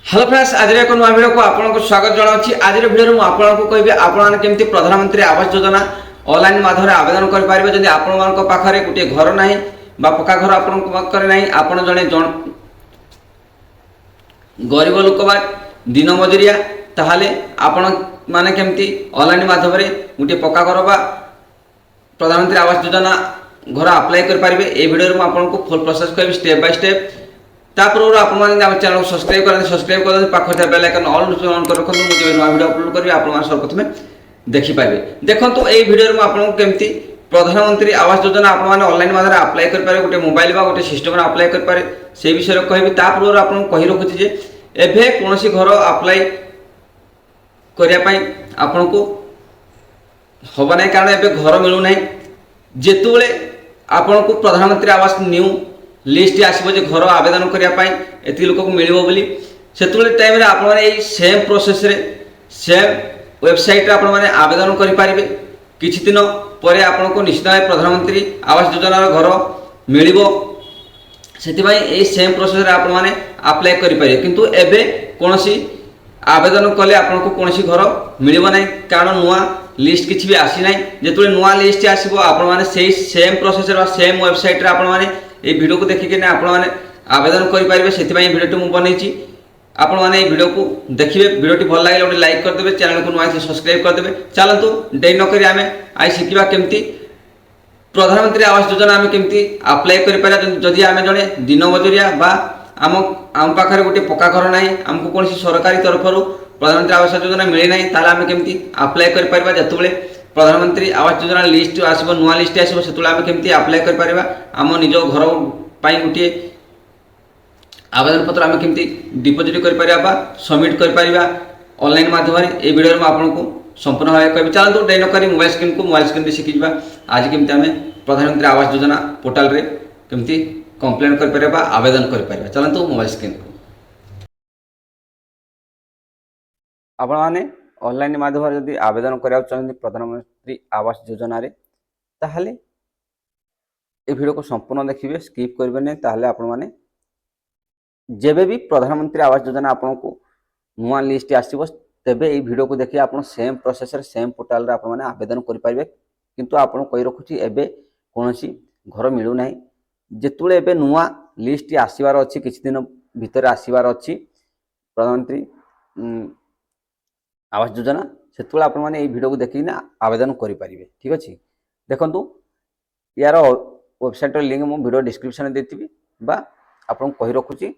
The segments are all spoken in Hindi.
हेलो फ्रेंड्स आज एक नुआ वीडियो को आपको स्वागत जनावि। आज वीडियो में आपको कहबी आपमि प्रधानमंत्री आवास योजना ऑनलाइन माध्यम आवेदन करेंगे। जदि आपरे गोटे घर ना पक्का घर आप जड़े गरीब लोक बा दिन मजुरिया ताहले आपण माने केमती ऑनलाइन माध्यम गोटे पक्का घर बा प्रधानमंत्री आवास योजना घर अप्लाई करेंगे। ये वीडियो में आपको फुल प्रोसेस कहबी स्टेप बाय स्टेप। तापूर्व आप चैनल को सब्सक्राइब कर पाखे बेल आइकन ऑल ऑन कर रखुद। मुझे नुआ वीडियो अपलोड करी आप सर्वप्रथम देखिपारे। देखो ये वीडियो में आपको केमती प्रधानमंत्री आवास योजना आपने ऑनलाइन माध्यम अप्लाई करेंगे। गोटे मोबाइल बा गोटे सिस्टम अप्लाई करेंगे से विषय कहबी। तापूर्व आपको कही रखुची एभे कौन घर अप्लाई करने आपण को हम ना, कारण एवं घर मिलूना। जिते आपण को प्रधानमंत्री आवास न्यू लिस्ट आसो जे घर आवेदन करने एति लोक को मिल बोली से टाइम आप सेम प्रोसेस रे सेम वेबसाइट आप आवेदन करेंगे। किछि दिन पर आपन को निश्चित भाव प्रधानमंत्री आवास योजनार घर मिल से सेम प्रोसेस रे आप अप्लाई करेंगे। किंतु एबे कौन आवेदन कले आपन को कौन घर मिल ना, कारण नुआ लिस्ट किसी भी आसी ना। जो नुआ लिस्ट आसो आप सेम प्रोसेस सेम वेबसाइट रे आप ये वीडियो को देखिए आपने आवेदन करेंगे। से वीडियो मुझे बनई आपने वीडियो को देखिए। वीडियो भल लगे गोटे लाइक करदे, चैनल को नुआ सब्सक्राइब करदे। चलतु डेरी नक आम आई शिखा केमती प्रधानमंत्री आवास योजना आम केमती अप्लाई करें। आम जड़े दिन मजुरिया बा आम पाखे गोटे पक्का घर ना, आमको कौन सरकारी तरफ प्रधानमंत्री आवास योजना मिले ना, ताला आम केमती अप्लाई करें। जो प्रधानमंत्री आवास योजना लिस्ट आसो नुआ लिस्ट आसो से आम केमती अप्लाई करें। आम निज घर गोटे आवेदन पत्र आम केमती डिपोजिट कर सबमिट कर ऑनलाइन माध्यम। ये वीडियो में आपको संपूर्ण भाव कह चलते डेरी नक मोबाइल स्क्रीन शिखा आज केमती आम प्रधानमंत्री आवास योजना पोर्टाल रे केमती कंप्लेन कर आवेदन कर। चलते मोबाइल स्क्रीन को आपने ऑनलाइन माध्यम जदि आवेदन करा चाहते प्रधानमंत्री आवास योजना रे ताहले ए वीडियो को संपूर्ण देखिए, स्किप करेंगे नहीं। ताहले आपण माने जेबे भी प्रधानमंत्री आवास योजना आपन को नुआ लिस्ट आसो तेबे ये वीडियो को देखिए आप सेम प्रोसेस सेम पोर्टाल रे आपण माने आवेदन कर पारे। किंतु आपन कही रखुची एबे कोनोसी घर मिलू नाही। जेतुळे एबे नुआ लिस्ट आसीबार अछि, किछि दिन भीतर आसीबार अछि प्रधानमंत्री आवास योजना से आप वीडियो को देखिए आवेदन करेंगे। ठीक अच्छे देखु यार वेबसाइट लिंक मो वीडियो डिस्क्रिप्शन देती बा आपन कही रखुची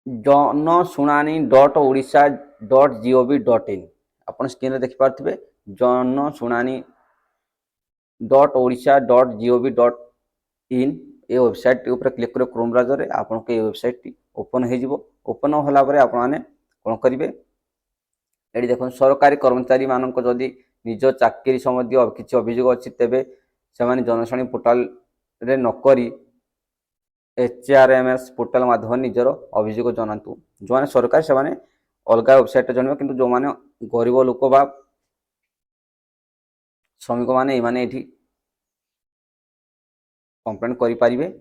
जनशुणानी.ओडिशा.gov.in आप स्क्रीन में देखिपे जनशुणानी.ओडिशा.gov.in ये वेबसाइट ऊपर क्लिक कर क्रोम ब्राउजर रे आपन को ये वेबसाइट ओपन हो ओपन होला परे आपने कौन करेंगे। ये देखो सरकारी कर्मचारी मान जदि निज चाकरी संबंधी किसी अभियोग अच्छी तेबे से जनशुणानी पोर्टाल रे नक HRMS पोर्टाल माध्यम निजर अभियोग जनातु। जो मैंने सरकारी से अलग वेबसाइट जानवे, किंतु जो मैंने गरीब लोक बा श्रमिक मैंने ये कंप्लेन करें।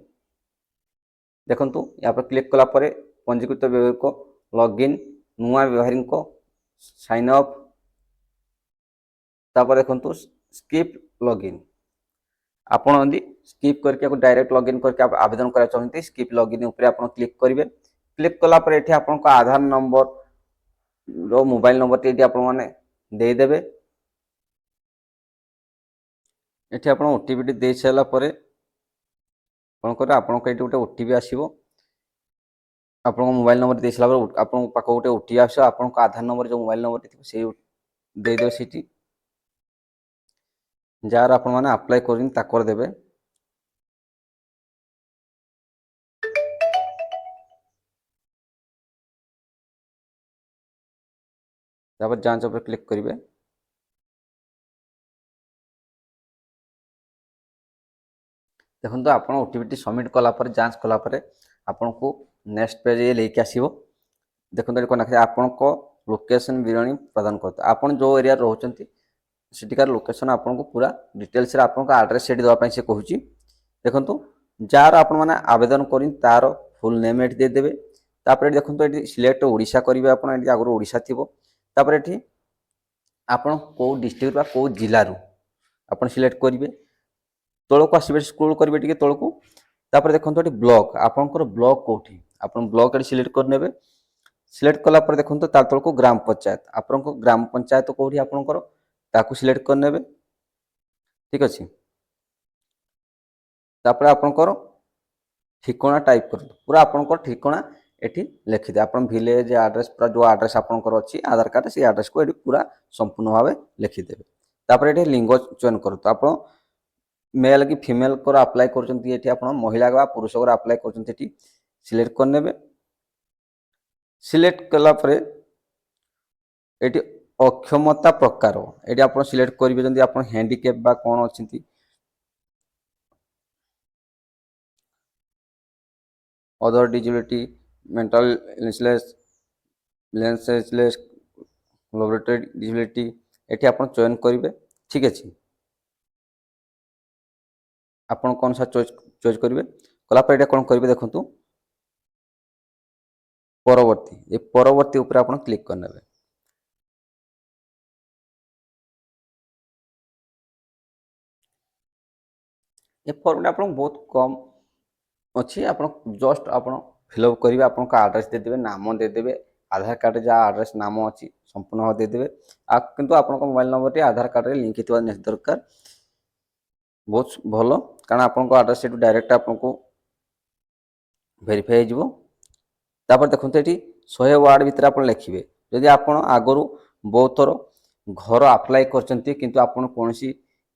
देखु यहाँ पर क्लिक कला पंजीकृत व्यवहार को लॉगिन नुआ व्यवहारी को साइन अप तापर देखो स्किप लॉगिन आपड़ यदि स्किप करके डायरेक्ट लॉगिन करके आवेदन करा चाहते स्किप लॉगिन ऊपर आप क्लिक करेंगे। क्लिक कला पर ये आपन को आधार नंबर रो मोबाइल नंबर टी आप देदेवे। ये आप ओटीपी दे सारा कौन कर आपको ये गोटे ओटीपी आसो आप मोबाइल नंबर दे सारा आप गोटे ओटीपी आस आपन आधार नंबर जो मोबाइल नंबर थी से देदेवे सीटी जार आप अप्लाई कर देवे। तापर जांच पर क्लिक करेंगे। देखो आप ओटीपी सबमिट कलापर जांच कलापर आपन को नेक्स्ट पेज ये लेके आसो। देखो कौन आपन को लोकेशन विवरणी प्रदान करते आपन जो एरिया रोचंती सेटिकार लोकेशन आपन को पूरा डिटेल्स रे आपन को एड्रेस सेट देवा से कहूँ। देखो जार आप आवेदन करें तार फुल नेम एट देदेवे तापर एठी देखंतु एठी सिलेक्ट ओडिशा करिवे आपण एठी आगरो ओडिशा थिबो तापर एठी आपण को डिस्ट्रिक्ट बा को जिल्ला रु आपण सिलेक्ट करिवे तळको आसीबे स्क्रॉल करिवे टिके तळको तापर देखंतु एठी ब्लॉक आपनकर ब्लॉक कोठी आपण ब्लॉक एठी सिलेक्ट कर नेबे सिलेक्ट कला पर देखंतु ता तळको ग्राम पंचायत आपनको ग्राम पंचायत कोठी आपनकर ताकू सिलेक्ट कर नेबे ठीक अछि तापर आपनकर ठिकाना टाइप कर पूरा आपनकर ठिकाना एठी लिखि दे आपण विलेज एड्रेस पूरा जो एड्रेस आपनकर अछि आधार कार्ड से एड्रेस को एठी पूरा संपूर्ण भाबे लिखि देबे तापर एठी लिंग चयन करतो आपण मेल की फीमेल को अप्लाई करचंती एठी आपण महिला का पुरुष को अप्लाई करचंती एठी सिलेक्ट कर नेबे सिलेक्ट कला परे एठी अक्षमता प्रकार एठी आपण सिलेक्ट करिवे जंदी आपण हैंडीकैप बा कोन अछंती other disability mental illness laboratory disability एठी आपण चयन करिवे ठीक अछि आपण कोन सा चॉइस करिवे कला पर एटा कोन करिवे देखंतु परवर्ती ए परवर्ती ऊपर आपण क्लिक करनेबे ए फॉर्म आपण बहुत कम अच्छी आप जस्ट आप फिलअप करेंगे आप आड्रेस देदेवे नाम देदेवे आधार कार्ड जहाँ आड्रेस नाम अच्छी संपूर्ण भाव देदेवे किंतु आप मोबाइल नंबर टी आधार कार्ड लिंक होता निश्चित दरकार बहुत भल कारण आपन आड्रेस से डायरेक्ट आपको वेरीफाई होपर देखते ये 100 वार्ड भितर आप लिखे जदि आप आगु बहुत थर घर अप्लाई कर कौन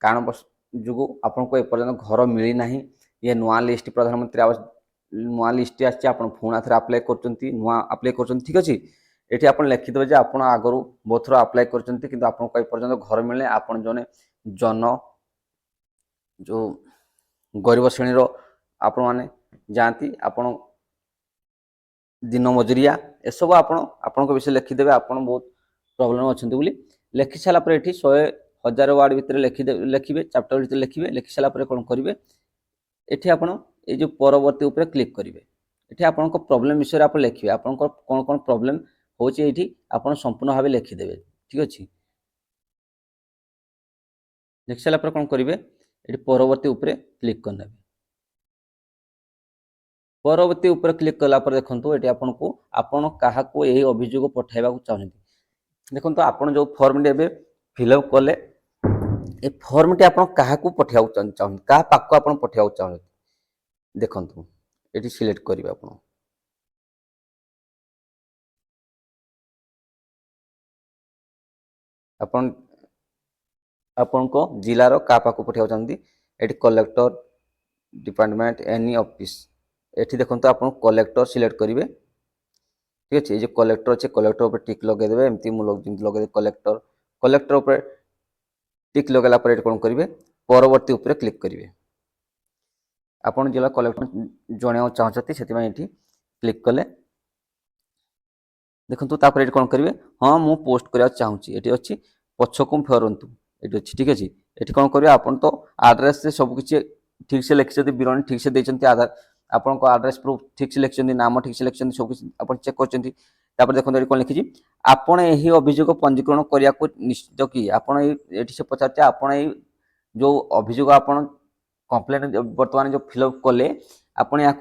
कारण जो आपको एपर्तंत घर मिलना ये नुआ लिस्ट प्रधानमंत्री आवास नुआ लिस्ट आसी पुणा थे अप्लाई कर नुआ अप्लाई कर ठीक अच्छे ये आप लिखिदेवे आप आगु बहुत थर अप्लाई कर घर मिलने आप जन जन जो गरीब श्रेणी आपण मैंने जाती आपण दिन मजुरिया ए सब आपण विषय लिखिदेवे आप बहुत प्रोब्लेम अच्छा बोली लिखि सारापर ये 100,000 वार्ड भितर लिखे चैप्टर भितर लिखि सारापर कौन करेंगे ये आप जो परवर्ती उपर क्लिक करेंगे ये आपण प्रोब्लेम विषय आप लिखे आप कौन कौन प्रोब्लेम होची आप संपूर्ण भाव लिखिदेवे ठीक अच्छे लिखि सारापर कौन करेंगे ये परवर्ती उपर क्लिक करने परवर्ती उपर क्लिक कलापर देखो ये आपन क्या यही अभियोग पठाइबा चाहते देखो आपन जो फॉर्म टी फिलअप कले ए फॉर्म टी आप क्या पठा चाहते क्या पाक आप पठा चाहते देखु ये सिलेक्ट करेंगे आपण को जिलार क्या पाक पठा चाहते ये कलेक्टर डिपार्टमेंट एनी ऑफिस ये देखो आप कलेक्टर सिलेक्ट करेंगे ठीक अच्छे ये कलेक्टर अच्छे कलेक्टर ऊपर टिक लगेदेवे एमती लगे कलेक्टर कलेक्टर ऊपर टिक लगेला कौन करेंगे परवर्ती उपर क्लिक करेंगे आपन जिला कलेक्टर जन चाहते से क्लिक कले देखो तापर ये कौन करेंगे हाँ मु पोस्ट करवा चाहूँगी ये अच्छी पछक फेरतु ये अच्छी ठीक अच्छे ये कौन करेंगे आप तो आड्रेस से सबकि ठीक से लिखिं विवरणी ठीक से देते आधार आपको आड्रेस प्रूफ ठीक से लिखिं नाम ठीक से लिखिं सब आप चेक कर देखो ये कौन लिखी आपड़ यही अभियोग पंजीकरण करने को निश्चित कि आपड़ ये से पचारे आपड़ जो अभियोग आप कंप्लेन बर्तमान जो फिलअप कले आपड़ या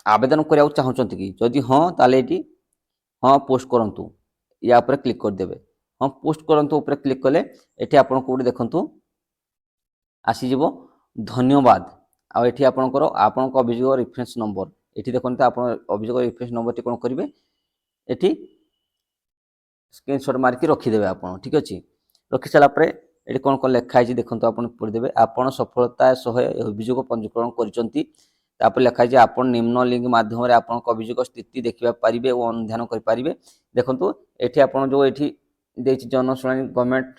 आवेदन करने चाहते कि जदि हाँ ताले हाँ पोस्ट करूँ या क्लिक करदे हाँ पोस्ट करूँ ऊपर क्लिक कले ये आपको गोटे देखूँ आसीज धन्यवाद आठी आपणकर आपण अभियोग रेफरेन्स नंबर ये देखते आप अभियोग रेफरेन्स नंबर टी कौन करेंगे ये स्क्रीनशॉट मारिकी रखिदेवे आप ठीक अच्छे रखि सारापर ये कौन कौन लिखाई देखो आप पढ़ीदेवे आपड़ सफलता सह अभियोग पंजीकरण कर लिखाई आप निम्न लिंक मध्यम आप अभियोग स्थिति देखा पारे और अनुधान करेंगे देखो ये आप जो ये जनशुणी गवर्नमेंट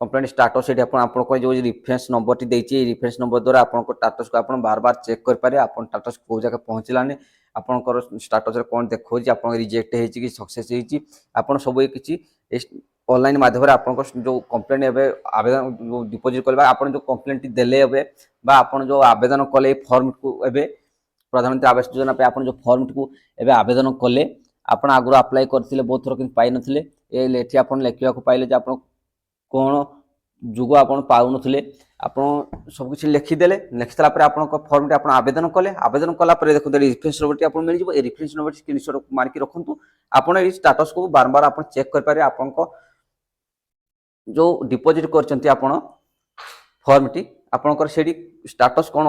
कंप्लेंट स्टाटस ये आपको जो रेफरेन्स नंबर टी देती रेफरेन्स नंबर द्वारा आपको स्टाटस को आप बार बार चेक करेंगे आप स्टाटस कौ जगह पहुँचलानी आपंकर स्टाटस कौन देखो आप रिजेक्ट हो सक्सेस आप सब किसी ऑनलाइन माध्यम आप जो कंप्लेंट ए आवेदन डिपोजिट करेंगे आप जो कंप्लेंट देले आप जो आवेदन कले फॉर्म को ए प्रधानमंत्री आवास योजना पे आप जो फॉर्म को एवं आवेदन कले आपण आगु अप्लाई करथिले बहुत थर कि पाई नथिले एठी आपण लेखिया को पाइले जे आपण कोन जुगो आपण पाउ नथिले आपण सब किछि लिखिदेले लिखि सारा पर आपण फॉर्म आपण आवेदन कले आवेदन कला पर देखो रेफरेंस नंबर आपण मिल जिवो ए रेफरेंस नंबर स्क्रीनशॉट मार के रखंतु आपण ए स्टेटस को बार बार आपण चेक कर पारे आपण को जो डिपॉजिट करचंती आपण फॉर्म टी आपणकर सेठी स्टेटस कोन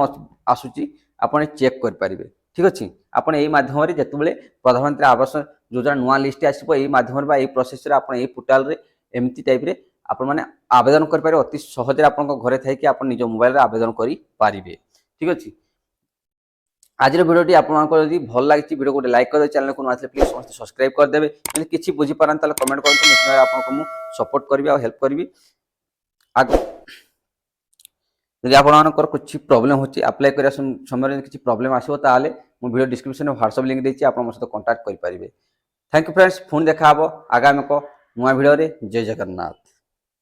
आसुची आपण चेक कर पारिबे ठीक अछि आपण एई माध्यम रे जतबेले प्रधानमंत्री आवास योजना नुआ लिस्ट आसीबो एई माध्यम रे बा एई प्रोसेस रे आपण एई पोर्टल रे एमती टाइप रे आपण माने आवेदन कर पारे अति सहज रे आपण घरे थाई कि आपण निज मोबाइल रे आवेदन करि पारिबे ठीक अछि आज भिडियोटी आपको यदि भल लगी वीडियो को लाइक कर चैनल को नथिले प्लीज समस्त सब्सक्राइब कर देबे यदि किछि बुझी पारन ताले कमेंट करतो निश्चय आपको मु सपोर्ट करबी और हेल्प करबी आग यदि आपनकर कुछ प्रॉब्लम होची अप्लाई करिया समय किछि प्रॉब्लम आसीबो ताले मु वीडियो डिस्क्रिप्शन में व्हाट्सएप लिंक देछि आपन मो सहित कांटेक्ट करि पारिबे थैंक यू फ्रेंड्स फोन देखा हबो आगामी को नुवा वीडियो रे जय जगन्नाथ।